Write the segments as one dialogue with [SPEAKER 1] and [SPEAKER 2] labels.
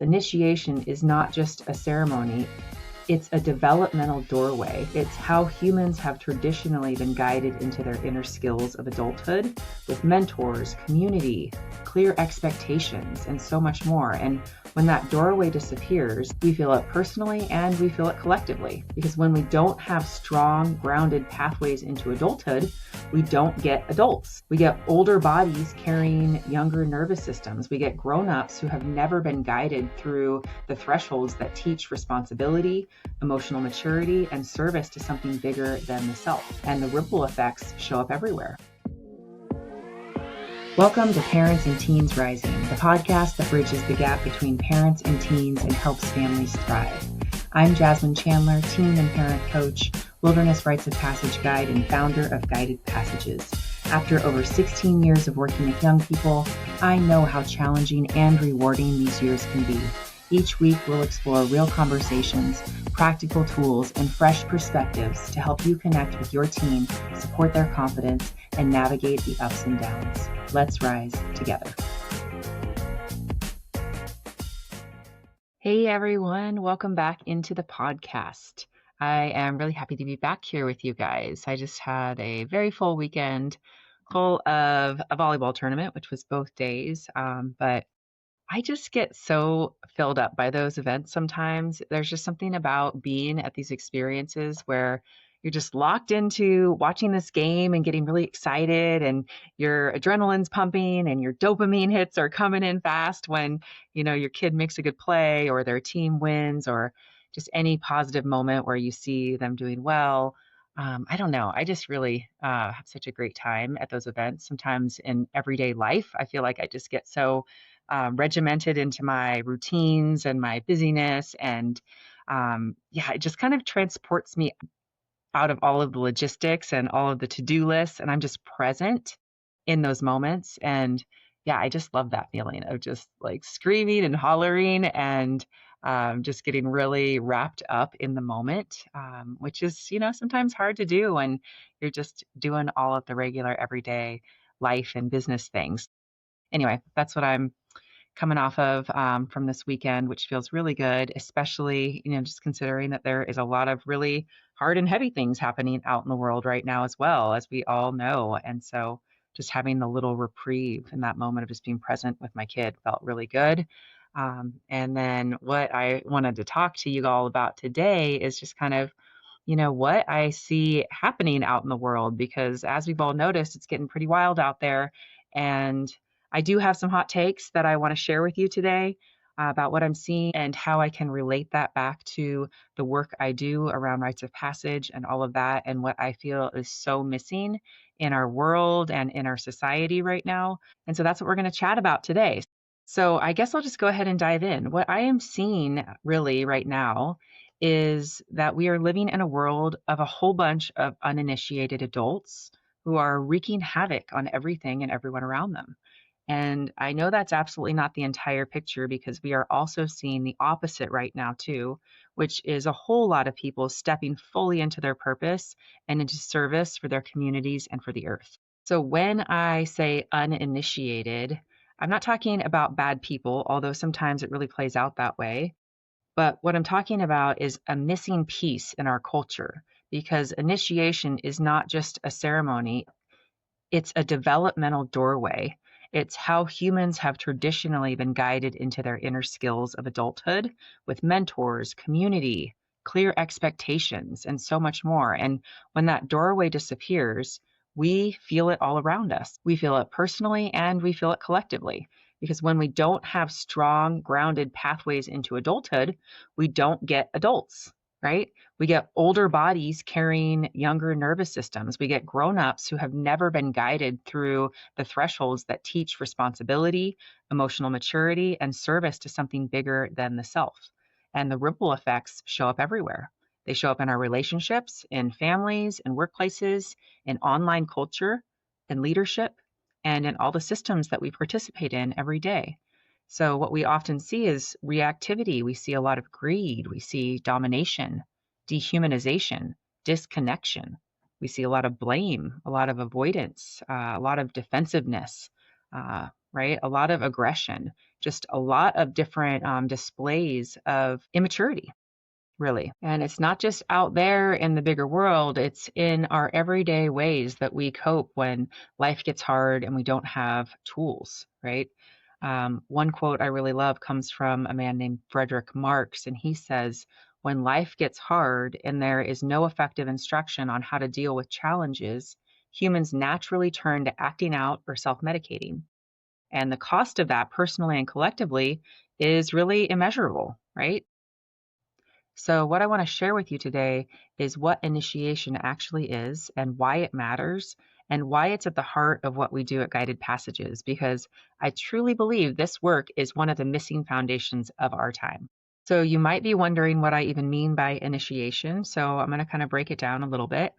[SPEAKER 1] Initiation is not just a ceremony, it's a developmental doorway. It's how humans have traditionally been guided into their inner skills of adulthood with mentors, community, clear expectations, and so much more. And when that doorway disappears, we feel it personally and we feel it collectively. Because when we don't have strong, grounded pathways into adulthood, we don't get adults. We get older bodies carrying younger nervous systems. We get grown-ups who have never been guided through the thresholds that teach responsibility, emotional maturity, and service to something bigger than the self. And the ripple effects show up everywhere. Welcome to Parents and Teens Rising, the podcast that bridges the gap between parents and teens and helps families thrive. I'm Jasmine Chandler, teen and parent coach, wilderness rites of passage guide, and founder of Guided Passages. After over 16 years of working with young people, I know how challenging and rewarding these years can be. Each week, we'll explore real conversations, practical tools, and fresh perspectives to help you connect with your teen, support their confidence, and navigate the ups and downs. Let's rise together. Hey everyone, welcome back into the podcast. I am really happy to be back here with you guys. I just had a very full weekend full of a volleyball tournament, which was both days, but I just get so filled up by those events sometimes. There's just something about being at these experiences where you're just locked into watching this game and getting really excited, and your adrenaline's pumping and your dopamine hits are coming in fast when, your kid makes a good play or their team wins or just any positive moment where you see them doing well. I don't know. I just really have such a great time at those events. Sometimes in everyday life, I feel like I just get so regimented into my routines and my busyness. And it just kind of transports me out of all of the logistics and all of the to-do lists. And I'm just present in those moments. And I just love that feeling of just like screaming and hollering and just getting really wrapped up in the moment, which is, sometimes hard to do when you're just doing all of the regular everyday life and business things. Anyway, that's what I'm coming off of from this weekend, which feels really good, especially, just considering that there is a lot of really hard and heavy things happening out in the world right now as well, as we all know. And so just having the little reprieve in that moment of just being present with my kid felt really good. And then what I wanted to talk to you all about today is just kind of, what I see happening out in the world, because as we've all noticed, it's getting pretty wild out there. And I do have some hot takes that I want to share with you today about what I'm seeing and how I can relate that back to the work I do around rites of passage and all of that, and what I feel is so missing in our world and in our society right now. And so that's what we're going to chat about today. So I guess I'll just go ahead and dive in. What I am seeing really right now is that we are living in a world of a whole bunch of uninitiated adults who are wreaking havoc on everything and everyone around them. And I know that's absolutely not the entire picture, because we are also seeing the opposite right now too, which is a whole lot of people stepping fully into their purpose and into service for their communities and for the earth. So when I say uninitiated, I'm not talking about bad people, although sometimes it really plays out that way. But what I'm talking about is a missing piece in our culture, because initiation is not just a ceremony, it's a developmental doorway. It's how humans have traditionally been guided into their inner skills of adulthood with mentors, community, clear expectations, and so much more. And when that doorway disappears, we feel it all around us. We feel it personally and we feel it collectively. Because when we don't have strong, grounded pathways into adulthood, we don't get adults, right? We get older bodies carrying younger nervous systems. We get grown-ups who have never been guided through the thresholds that teach responsibility, emotional maturity, and service to something bigger than the self. And the ripple effects show up everywhere. They show up in our relationships, in families, in workplaces, in online culture, in leadership, and in all the systems that we participate in every day. So what we often see is reactivity. We see a lot of greed. We see domination, dehumanization, disconnection. We see a lot of blame, a lot of avoidance, a lot of defensiveness, right? A lot of aggression, just a lot of different displays of immaturity, really. And it's not just out there in the bigger world, it's in our everyday ways that we cope when life gets hard and we don't have tools, right? One quote I really love comes from a man named Frederick Marx, and he says, "When life gets hard and there is no effective instruction on how to deal with challenges, humans naturally turn to acting out or self medicating. And the cost of that, personally and collectively, is really immeasurable, right?" So, what I want to share with you today is what initiation actually is and why it matters and why it's at the heart of what we do at Guided Passages, because I truly believe this work is one of the missing foundations of our time. So, you might be wondering what I even mean by initiation. So, I'm going to kind of break it down a little bit.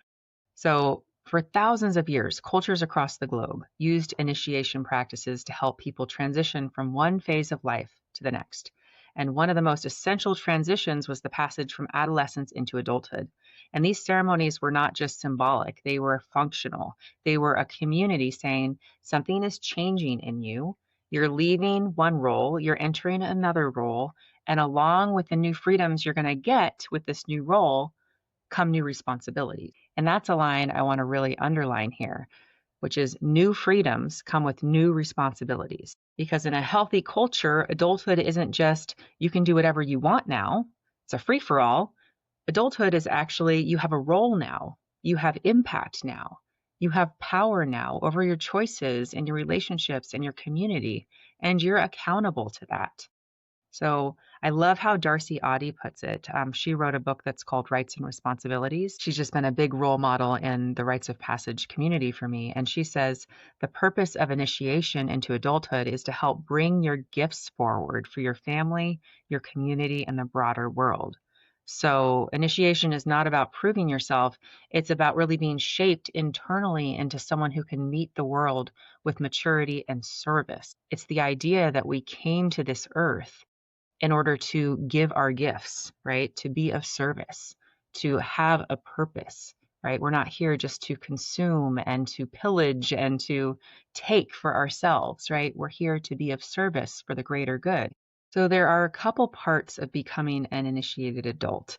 [SPEAKER 1] So, for thousands of years, cultures across the globe used initiation practices to help people transition from one phase of life to the next. And one of the most essential transitions was the passage from adolescence into adulthood. And these ceremonies were not just symbolic, they were functional. They were a community saying something is changing in you. You're leaving one role, you're entering another role. And along with the new freedoms you're going to get with this new role, come new responsibilities. And that's a line I want to really underline here, which is new freedoms come with new responsibilities. Because in a healthy culture, adulthood isn't just you can do whatever you want now, it's a free for all. Adulthood is actually you have a role now, you have impact now, you have power now over your choices and your relationships and your community, and you're accountable to that. So I love how Darcy Audi puts it. She wrote a book that's called Rites and Responsibilities. She's just been a big role model in the rites of passage community for me. And she says the purpose of initiation into adulthood is to help bring your gifts forward for your family, your community, and the broader world. So initiation is not about proving yourself. It's about really being shaped internally into someone who can meet the world with maturity and service. It's the idea that we came to this earth in order to give our gifts, right? To be of service, to have a purpose, right? We're not here just to consume and to pillage and to take for ourselves, right? We're here to be of service for the greater good. So there are a couple parts of becoming an initiated adult.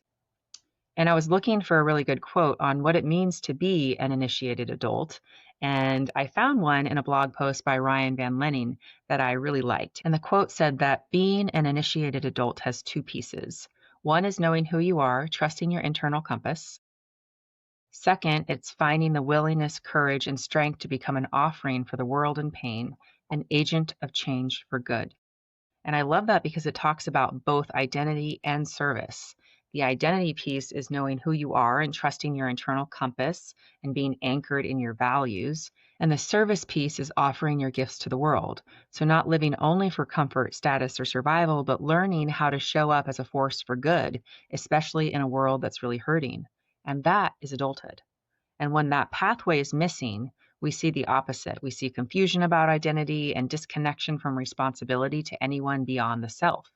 [SPEAKER 1] And I was looking for a really good quote on what it means to be an initiated adult. And I found one in a blog post by Ryan Van Lenning that I really liked. And the quote said that being an initiated adult has two pieces. One is knowing who you are, trusting your internal compass. Second, it's finding the willingness, courage, and strength to become an offering for the world in pain, an agent of change for good. And I love that because it talks about both identity and service. The identity piece is knowing who you are and trusting your internal compass and being anchored in your values. And the service piece is offering your gifts to the world. So, not living only for comfort, status, or survival, but learning how to show up as a force for good, especially in a world that's really hurting. And that is adulthood. And when that pathway is missing, we see the opposite. We see confusion about identity and disconnection from responsibility to anyone beyond the self.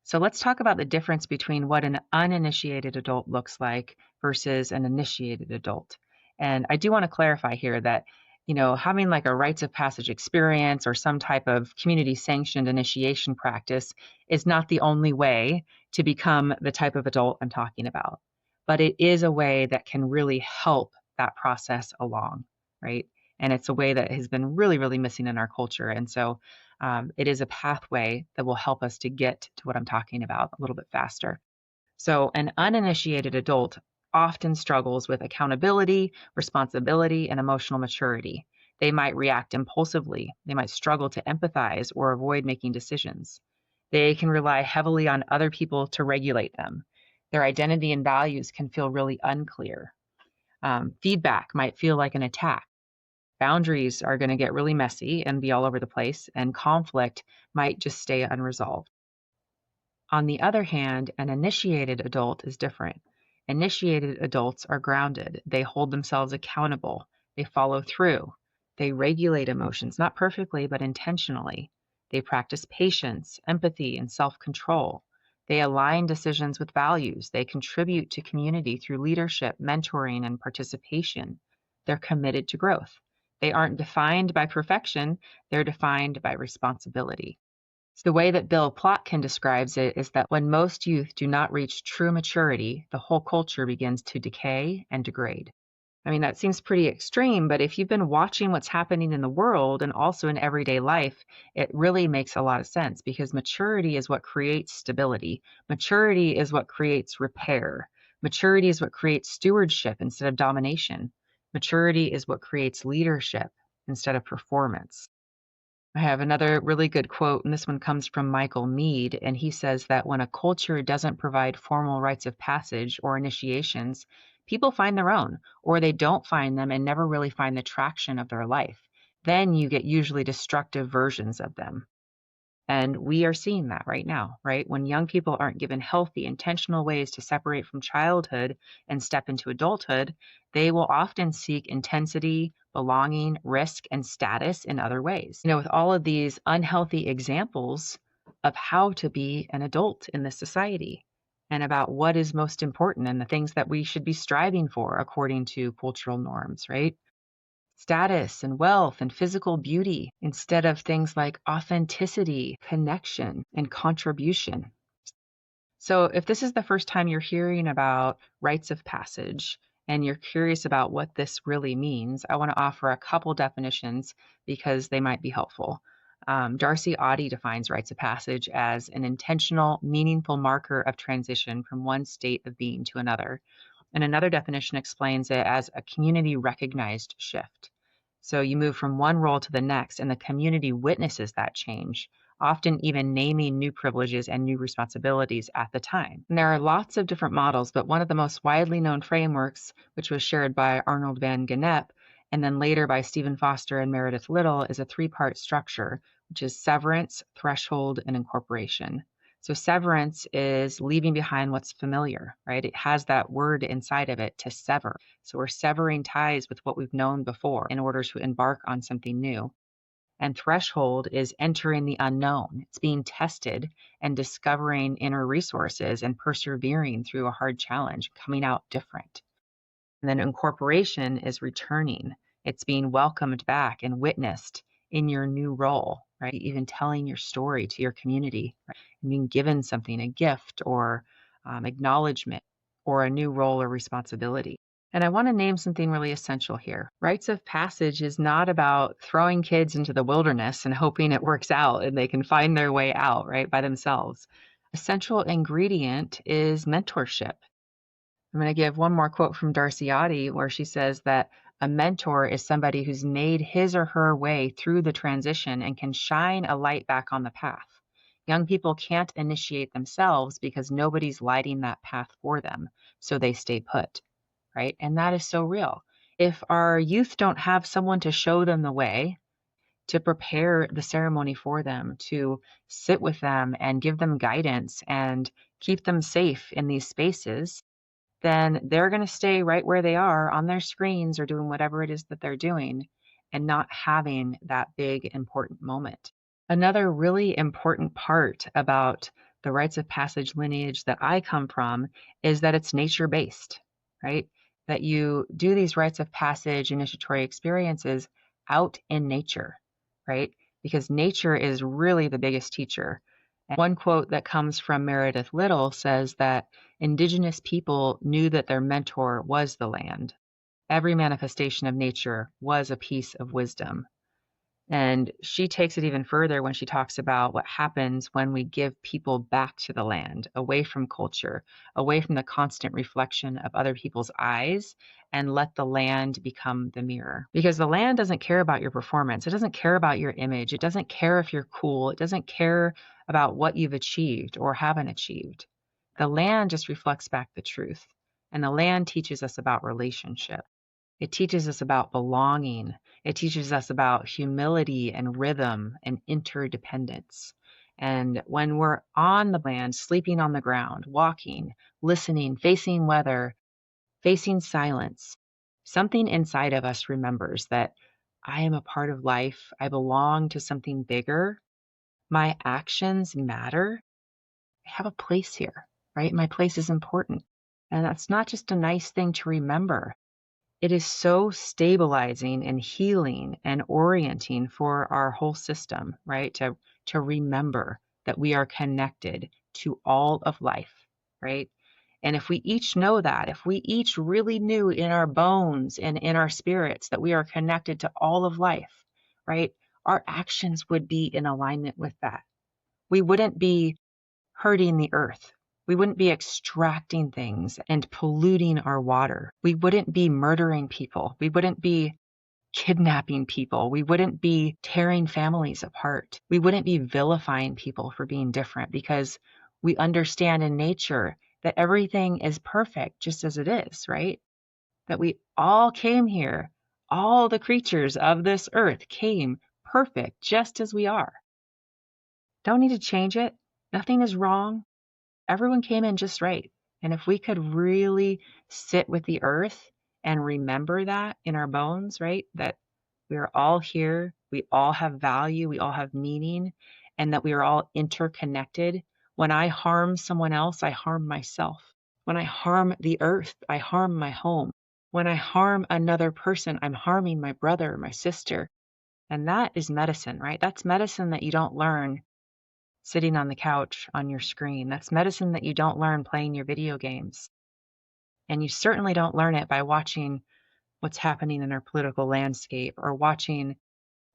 [SPEAKER 1] So let's talk about the difference between what an uninitiated adult looks like versus an initiated adult. And I do want to clarify here that, having like a rites of passage experience or some type of community sanctioned initiation practice is not the only way to become the type of adult I'm talking about. But it is a way that can really help that process along, right? And it's a way that has been really, really missing in our culture. And so it is a pathway that will help us to get to what I'm talking about a little bit faster. So an uninitiated adult often struggles with accountability, responsibility, and emotional maturity. They might react impulsively. They might struggle to empathize or avoid making decisions. They can rely heavily on other people to regulate them. Their identity and values can feel really unclear. Feedback might feel like an attack. Boundaries are going to get really messy and be all over the place, and conflict might just stay unresolved. On the other hand, an initiated adult is different. Initiated adults are grounded. They hold themselves accountable. They follow through. They regulate emotions, not perfectly, but intentionally. They practice patience, empathy, and self-control. They align decisions with values. They contribute to community through leadership, mentoring, and participation. They're committed to growth. They aren't defined by perfection, they're defined by responsibility. So the way that Bill Plotkin describes it is that when most youth do not reach true maturity, the whole culture begins to decay and degrade. I mean, that seems pretty extreme, but if you've been watching what's happening in the world and also in everyday life, it really makes a lot of sense because maturity is what creates stability. Maturity is what creates repair. Maturity is what creates stewardship instead of domination. Maturity is what creates leadership instead of performance. I have another really good quote, and this one comes from Michael Meade, and he says that when a culture doesn't provide formal rites of passage or initiations, people find their own, or they don't find them and never really find the traction of their life. Then you get usually destructive versions of them. And we are seeing that right now, right? When young people aren't given healthy, intentional ways to separate from childhood and step into adulthood, they will often seek intensity, belonging, risk, and status in other ways. With all of these unhealthy examples of how to be an adult in this society and about what is most important and the things that we should be striving for according to cultural norms, right? Status and wealth and physical beauty instead of things like authenticity, connection, and contribution. So, if this is the first time you're hearing about rites of passage and you're curious about what this really means, I want to offer a couple definitions because they might be helpful. Darcy Oddie defines rites of passage as an intentional, meaningful marker of transition from one state of being to another. And another definition explains it as a community recognized shift. So you move from one role to the next, and the community witnesses that change, often even naming new privileges and new responsibilities at the time. And there are lots of different models, but one of the most widely known frameworks, which was shared by Arnold van Gennep and then later by Stephen Foster and Meredith Little, is a three-part structure, which is severance, threshold, and incorporation. So severance is leaving behind what's familiar, right? It has that word inside of it, to sever. So we're severing ties with what we've known before in order to embark on something new. And threshold is entering the unknown. It's being tested and discovering inner resources and persevering through a hard challenge, coming out different. And then incorporation is returning. It's being welcomed back and witnessed in your new role, right? Even telling your story to your community, right? And being given something, a gift or acknowledgement or a new role or responsibility. And I want to name something really essential here. Rites of passage is not about throwing kids into the wilderness and hoping it works out and they can find their way out, right, by themselves. Essential ingredient is mentorship. I'm going to give one more quote from Darcy Oddie, where she says that a mentor is somebody who's made his or her way through the transition and can shine a light back on the path. Young people can't initiate themselves because nobody's lighting that path for them, so they stay put, right? And that is so real. If our youth don't have someone to show them the way, to prepare the ceremony for them, to sit with them and give them guidance and keep them safe in these spaces, then they're going to stay right where they are on their screens or doing whatever it is that they're doing and not having that big important moment. Another really important part about the rites of passage lineage that I come from is that it's nature based, right? That you do these rites of passage initiatory experiences out in nature, right? Because nature is really the biggest teacher. And one quote that comes from Meredith Little says that Indigenous people knew that their mentor was the land. Every manifestation of nature was a piece of wisdom. And she takes it even further when she talks about what happens when we give people back to the land, away from culture, away from the constant reflection of other people's eyes, and let the land become the mirror. Because the land doesn't care about your performance. It doesn't care about your image. It doesn't care if you're cool. It doesn't care about what you've achieved or haven't achieved. The land just reflects back the truth. And the land teaches us about relationship. It teaches us about belonging. It teaches us about humility and rhythm and interdependence. And when we're on the land, sleeping on the ground, walking, listening, facing weather, facing silence, something inside of us remembers that I am a part of life. I belong to something bigger. My actions matter. I have a place here, right? My place is important. And that's not just a nice thing to remember. it is so stabilizing and healing and orienting for our whole system, right? To remember that we are connected to all of life, right? And if we each know that, if we each really knew in our bones and in our spirits that we are connected to all of life, right? Our actions would be in alignment with that. We wouldn't be hurting the earth. We wouldn't be extracting things and polluting our water. We wouldn't be murdering people. We wouldn't be kidnapping people. We wouldn't be tearing families apart. We wouldn't be vilifying people for being different because we understand in nature that everything is perfect just as it is, right? That we all came here. All the creatures of this earth came perfect just as we are. Don't need to change it. Nothing is wrong. Everyone came in just right. And if we could really sit with the earth and remember that in our bones, right? That we are all here, we all have value, we all have meaning, and that we are all interconnected. When I harm someone else, I harm myself. When I harm the earth, I harm my home. When I harm another person, I'm harming my brother, my sister. And that is medicine, right? That's medicine that you don't learn sitting on the couch on your screen. That's medicine that you don't learn playing your video games. And you certainly don't learn it by watching what's happening in our political landscape or watching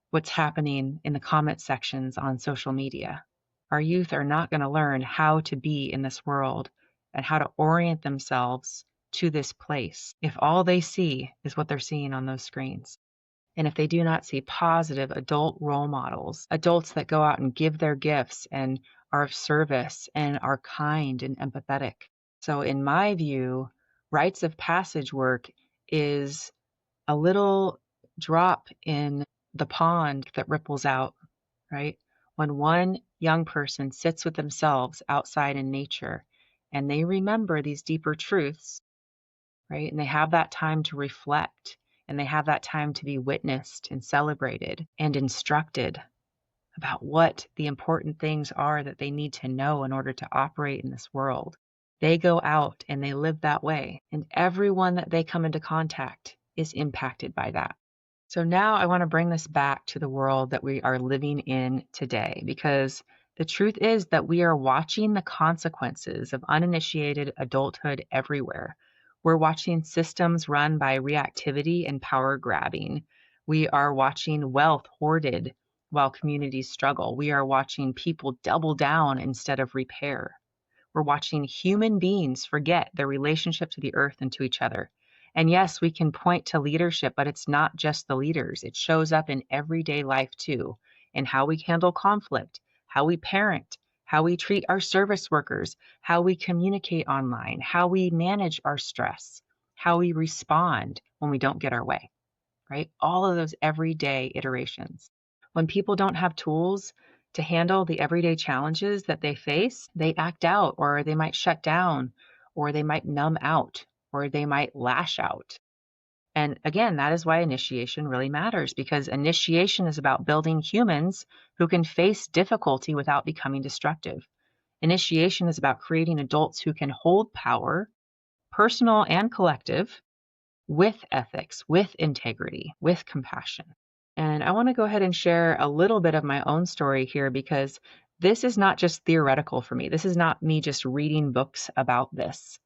[SPEAKER 1] what's happening in the comment sections on social media. Our youth are not going to learn how to be in this world and how to orient themselves to this place if all they see is what they're seeing on those screens. And if they do not see positive adult role models, adults that go out and give their gifts and are of service and are kind and empathetic. So, in my view, rites of passage work is a little drop in the pond that ripples out, right? When one young person sits with themselves outside in nature and they remember these deeper truths, right? And they have that time to reflect and they have that time to be witnessed and celebrated and instructed about what the important things are that they need to know in order to operate in this world. They go out and they live that way, and everyone that they come into contact is impacted by that. So now I want to bring this back to the world that we are living in today, because the truth is that we are watching the consequences of uninitiated adulthood everywhere. We're watching systems run by reactivity and power grabbing. We are watching wealth hoarded while communities struggle. We are watching people double down instead of repair. We're watching human beings forget their relationship to the earth and to each other. And yes, we can point to leadership, but it's not just the leaders. It shows up in everyday life too, in how we handle conflict, how we parent, how we treat our service workers, how we communicate online, how we manage our stress, how we respond when we don't get our way, right? All of those everyday iterations. When people don't have tools to handle the everyday challenges that they face, they act out, or they might shut down, or they might numb out, or they might lash out. And again, that is why initiation really matters, because initiation is about building humans who can face difficulty without becoming destructive. Initiation is about creating adults who can hold power, personal and collective, with ethics, with integrity, with compassion. And I want to go ahead and share a little bit of my own story here, because this is not just theoretical for me. This is not me just reading books about this.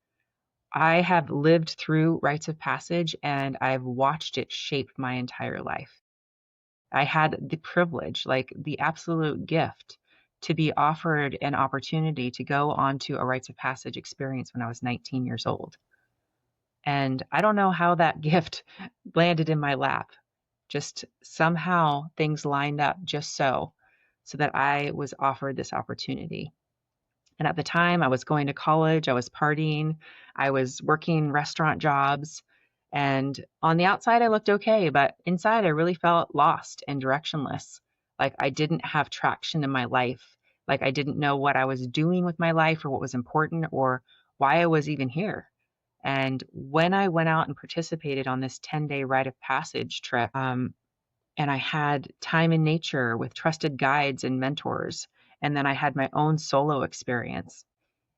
[SPEAKER 1] I have lived through rites of passage and I've watched it shape my entire life. I had the privilege, like the absolute gift, to be offered an opportunity to go onto a rites of passage experience when I was 19 years old. And I don't know how that gift landed in my lap. Just somehow things lined up just so that I was offered this opportunity. And at the time, I was going to college, I was partying, I was working restaurant jobs. And on the outside, I looked okay, but inside, I really felt lost and directionless. Like I didn't have traction in my life. Like I didn't know what I was doing with my life or what was important or why I was even here. And when I went out and participated on this 10-day rite of passage trip, and I had time in nature with trusted guides and mentors, and then I had my own solo experience.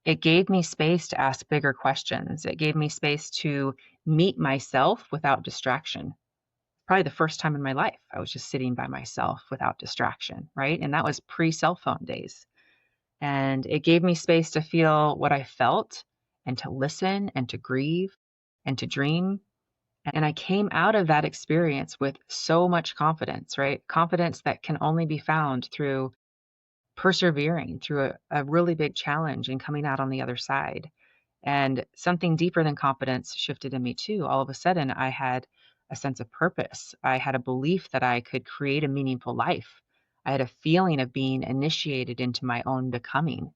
[SPEAKER 1] It gave me space to ask bigger questions. It gave me space to meet myself without distraction. Probably the first time in my life I was just sitting by myself without distraction, right? And that was pre-cell phone days. And it gave me space to feel what I felt and to listen and to grieve and to dream. And I came out of that experience with so much confidence, right? Confidence that can only be found through persevering through a really big challenge and coming out on the other side. And something deeper than confidence shifted in me too. All of a sudden, I had a sense of purpose. I had a belief that I could create a meaningful life. I had a feeling of being initiated into my own becoming.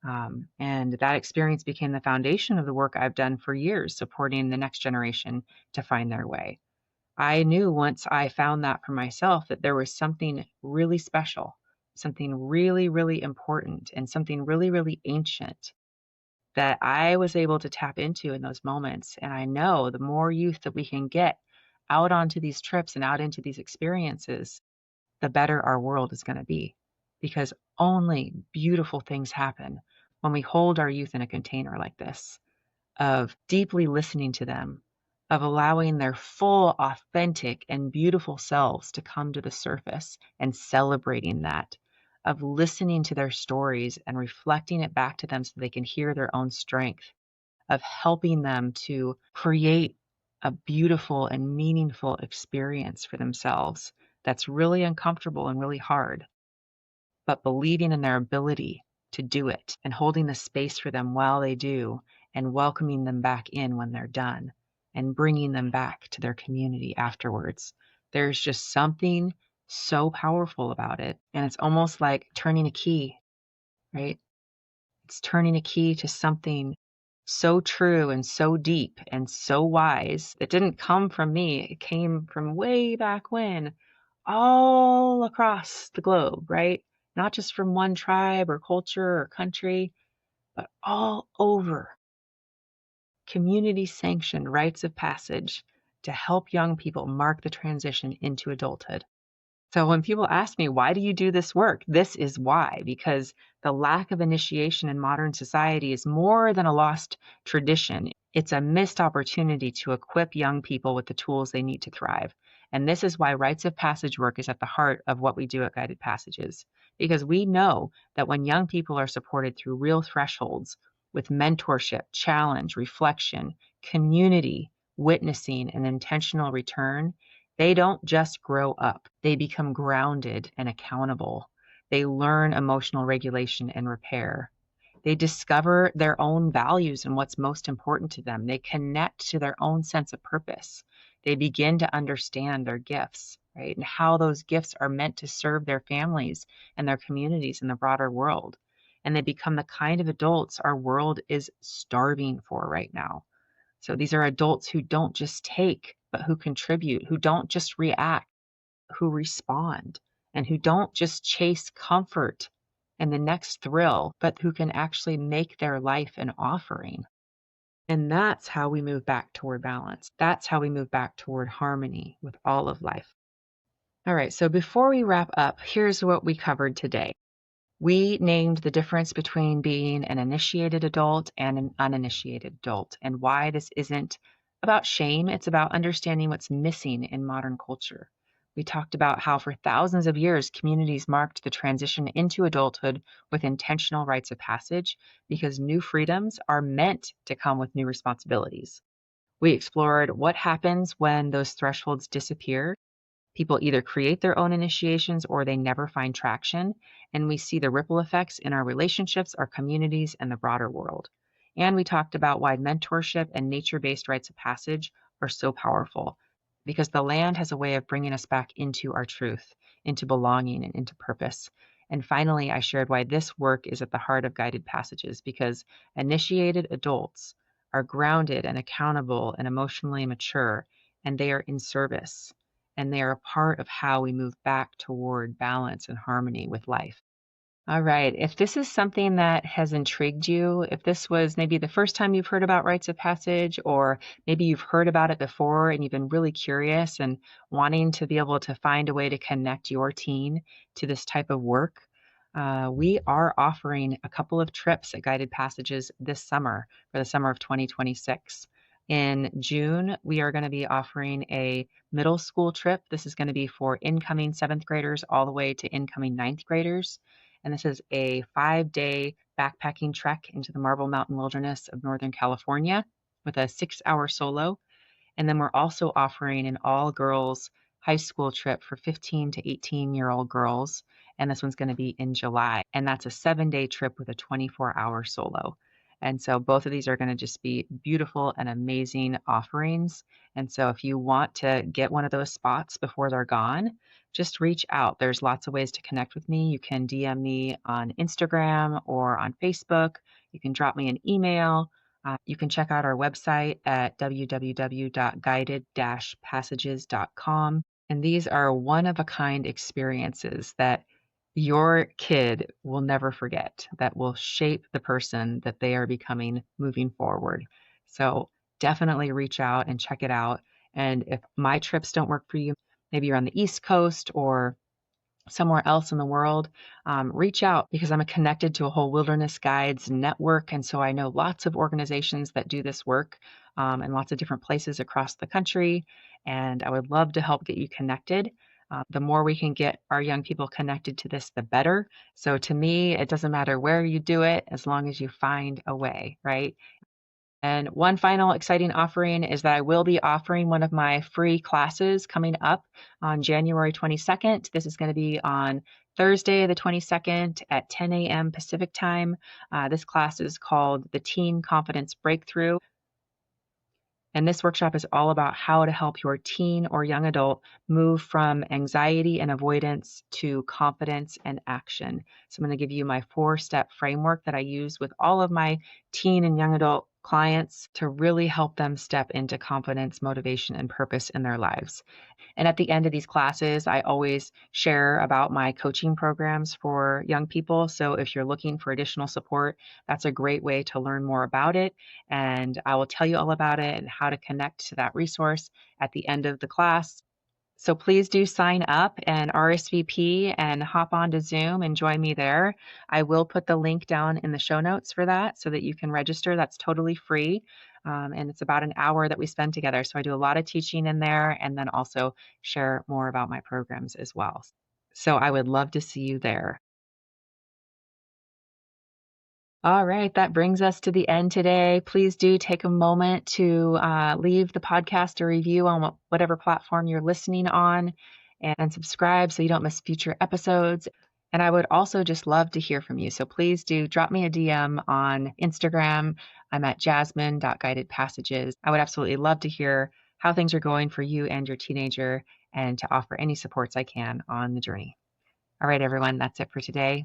[SPEAKER 1] And that experience became the foundation of the work I've done for years, supporting the next generation to find their way. I knew once I found that for myself that there was something really special, something really, really important, and something really, really ancient that I was able to tap into in those moments. And I know the more youth that we can get out onto these trips and out into these experiences, the better our world is going to be. Because only beautiful things happen when we hold our youth in a container like this, of deeply listening to them, of allowing their full, authentic, and beautiful selves to come to the surface and celebrating that, of listening to their stories and reflecting it back to them so they can hear their own strength, of helping them to create a beautiful and meaningful experience for themselves that's really uncomfortable and really hard, but believing in their ability to do it and holding the space for them while they do and welcoming them back in when they're done and bringing them back to their community afterwards. There's just something so powerful about it. And it's almost like turning a key, right? It's turning a key to something so true and so deep and so wise that didn't come from me. It came from way back when, all across the globe, right? Not just from one tribe or culture or country, but all over. Community sanctioned rites of passage to help young people mark the transition into adulthood. So when people ask me, why do you do this work? This is why, because the lack of initiation in modern society is more than a lost tradition. It's a missed opportunity to equip young people with the tools they need to thrive. And this is why rites of passage work is at the heart of what we do at Guided Passages, because we know that when young people are supported through real thresholds with mentorship, challenge, reflection, community, witnessing, and intentional return, they don't just grow up, they become grounded and accountable. They learn emotional regulation and repair. They discover their own values and what's most important to them. They connect to their own sense of purpose. They begin to understand their gifts, right? And how those gifts are meant to serve their families and their communities and the broader world. And they become the kind of adults our world is starving for right now. So these are adults who don't just take, but who contribute, who don't just react, who respond, and who don't just chase comfort and the next thrill, but who can actually make their life an offering. And that's how we move back toward balance. That's how we move back toward harmony with all of life. All right, so before we wrap up, here's what we covered today. We named the difference between being an initiated adult and an uninitiated adult, and why this isn't about shame, it's about understanding what's missing in modern culture. We talked about how for thousands of years, communities marked the transition into adulthood with intentional rites of passage because new freedoms are meant to come with new responsibilities. We explored what happens when those thresholds disappear. People either create their own initiations or they never find traction, and we see the ripple effects in our relationships, our communities, and the broader world. And we talked about why mentorship and nature-based rites of passage are so powerful, because the land has a way of bringing us back into our truth, into belonging, and into purpose. And finally, I shared why this work is at the heart of Guided Passages, because initiated adults are grounded and accountable and emotionally mature, and they are in service and they are a part of how we move back toward balance and harmony with life. All right. If this is something that has intrigued you, if this was maybe the first time you've heard about rites of passage, or maybe you've heard about it before and you've been really curious and wanting to be able to find a way to connect your teen to this type of work, we are offering a couple of trips at Guided Passages this summer for the summer of 2026. In June, we are going to be offering a middle school trip. This is going to be for incoming 7th graders all the way to incoming 9th graders. And this is a 5-day backpacking trek into the Marble Mountain Wilderness of Northern California with a 6-hour solo. And then we're also offering an all-girls high school trip for 15 to 18-year-old girls. And this one's going to be in July. And that's a 7-day trip with a 24-hour solo. And so both of these are going to just be beautiful and amazing offerings. And so if you want to get one of those spots before they're gone, just reach out. There's lots of ways to connect with me. You can DM me on Instagram or on Facebook. You can drop me an email. You can check out our website at www.guided-passages.com. And these are one-of-a-kind experiences that your kid will never forget, that will shape the person that they are becoming moving forward. So definitely reach out and check it out. And if my trips don't work for you, maybe you're on the East Coast or somewhere else in the world, reach out, because I'm connected to a whole wilderness guides network. And so I know lots of organizations that do this work in lots of different places across the country. And I would love to help get you connected. The more we can get our young people connected to this, the better. So to me, it doesn't matter where you do it, as long as you find a way, right? And one final exciting offering is that I will be offering one of my free classes coming up on January 22nd. This is going to be on Thursday, the 22nd at 10 a.m. Pacific time. This class is called the Teen Confidence Breakthrough. And this workshop is all about how to help your teen or young adult move from anxiety and avoidance to confidence and action. So I'm going to give you my 4-step framework that I use with all of my teen and young adult clients to really help them step into confidence, motivation, and purpose in their lives. And at the end of these classes, I always share about my coaching programs for young people. So if you're looking for additional support, that's a great way to learn more about it. And I will tell you all about it and how to connect to that resource at the end of the class. So please do sign up and RSVP and hop onto Zoom and join me there. I will put the link down in the show notes for that so that you can register. That's totally free. And it's about an hour that we spend together. So I do a lot of teaching in there and then also share more about my programs as well. So I would love to see you there. All right, that brings us to the end today. Please do take a moment to leave the podcast a review on whatever platform you're listening on, and subscribe so you don't miss future episodes. And I would also just love to hear from you. So please do drop me a DM on Instagram. I'm at jasmine.guidedpassages. I would absolutely love to hear how things are going for you and your teenager and to offer any supports I can on the journey. All right, everyone, that's it for today.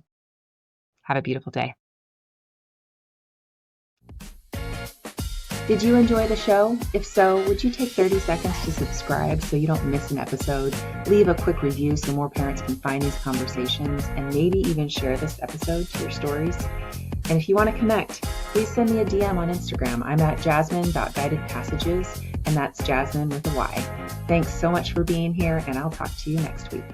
[SPEAKER 1] Have a beautiful day. Did you enjoy the show? If so, would you take 30 seconds to subscribe so you don't miss an episode? Leave a quick review so more parents can find these conversations, and maybe even share this episode to your stories. And if you want to connect, please send me a DM on Instagram. I'm at jasmine.guidedpassages, and that's Jasmine with a Y. Thanks so much for being here, and I'll talk to you next week.